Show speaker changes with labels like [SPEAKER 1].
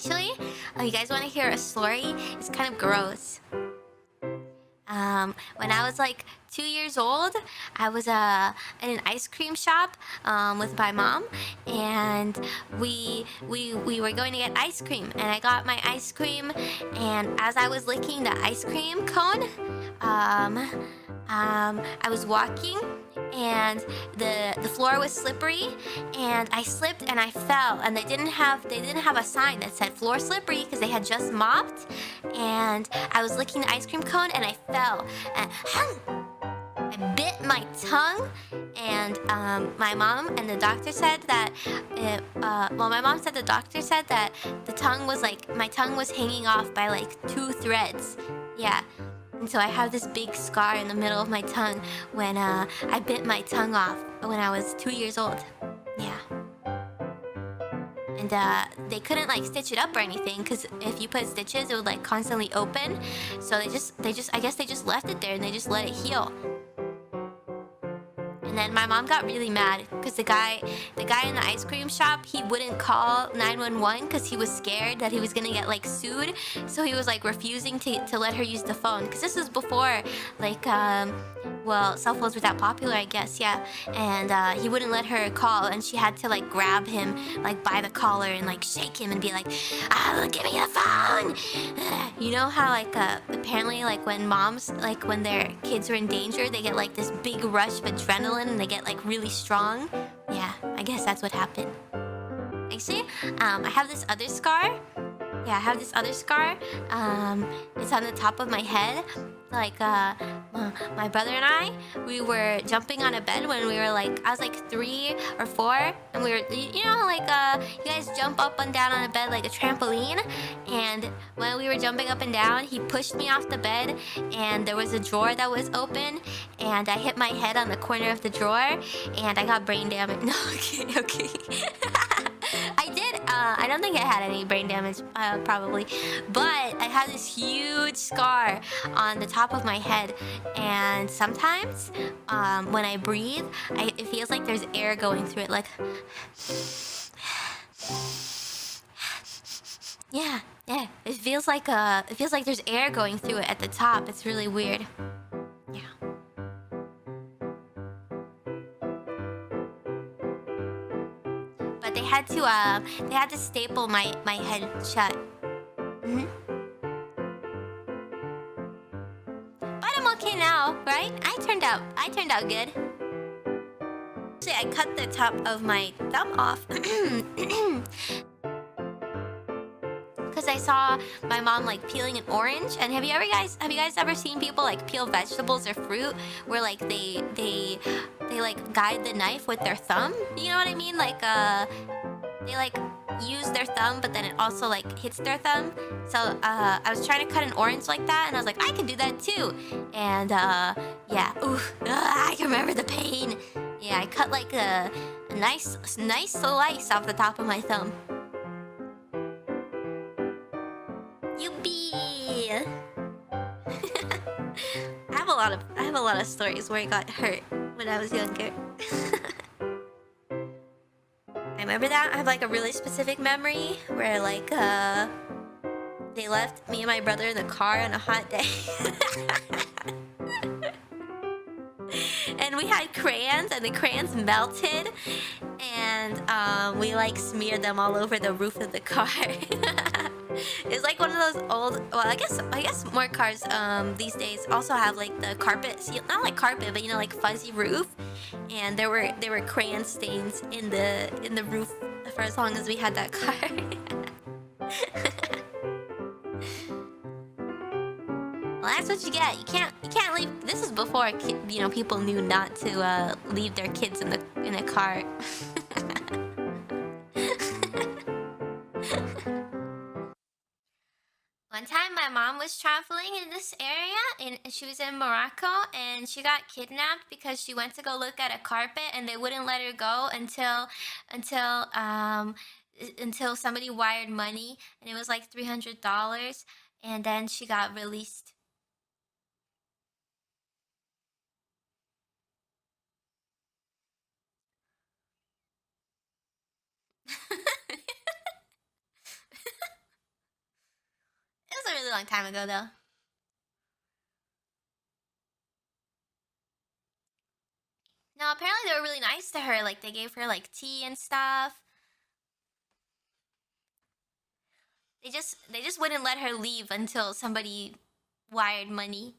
[SPEAKER 1] Actually, you guys want to hear a story? It's kind of gross. When I was like 2 years old, I was in an ice cream shop with my mom, and we were going to get ice cream, and I got my ice cream, and as I was licking the ice cream cone, I was walking, and the floor was slippery, and I slipped and I fell, and they didn't have a sign that said floor slippery because they had just mopped, and I was licking the ice cream cone and I fell, and I bit my tongue, and my mom and the doctor said that my mom said the doctor said that my tongue was hanging off by like 2 threads. Yeah. And so I have this big scar in the middle of my tongue when I bit my tongue off when I was 2 years old. Yeah. And they couldn't like stitch it up or anything, because if you put stitches it would like constantly open. So I guess they just left it there and they just let it heal. And then my mom got really mad because the guy in the ice cream shop, he wouldn't call 911 because he was scared that he was gonna get like sued. So he was like refusing to let her use the phone, because this was before like cell phones were that popular, I guess. Yeah. And he wouldn't let her call, and she had to like grab him like by the collar and like shake him and be like, give me the phone. You know how like apparently like when moms, like when their kids are in danger, they get like this big rush of adrenaline and they get like really strong. Yeah, I guess that's what happened. Actually, I have this other scar. Yeah, I have this other scar. It's on the top of my head. Like, my brother and I, we were jumping on a bed when we were like, I was like 3 or 4, and we were, you know, like, you guys jump up and down on a bed like a trampoline, and when we were jumping up and down, he pushed me off the bed, and there was a drawer that was open, and I hit my head on the corner of the drawer, and I got brain damage. No, okay. I did, I don't think I had any brain damage, probably, but I had this huge scar on the top of my head, and sometimes, when I breathe, it feels like there's air going through it, like, yeah, it feels like there's air going through it at the top. It's really weird. Yeah. But they had to staple my head shut. But I'm okay now, right? I turned out good. Actually, I cut the top of my thumb off because I saw my mom like peeling an orange. And have you guys ever seen people like peel vegetables or fruit where like they like guide the knife with their thumb? You know what I mean? Like they like use their thumb, but then it also like hits their thumb. So I was trying to cut an orange like that, and I was like, I can do that too. And yeah, I can remember the pain. Yeah, I cut like a nice slice off the top of my thumb. Yuppie! I have a lot of stories where I got hurt when I was younger. I remember that. I have like a really specific memory where like they left me and my brother in the car on a hot day. And we had crayons, and the crayons melted, and we like smeared them all over the roof of the car. It's like one of those old, well, I guess more cars these days also have like the carpet, not like carpet, but you know, like fuzzy roof. And there were crayon stains in the roof for as long as we had that car. Well, that's what you get. You can't leave. This is before people knew not to leave their kids in a car. One time my mom was traveling in this area, and she was in Morocco, and she got kidnapped because she went to go look at a carpet, and they wouldn't let her go until somebody wired money, and it was like $300, and then she got released. really long time ago though. No, apparently they were really nice to her. Like they gave her like tea and stuff. They just wouldn't let her leave until somebody wired money.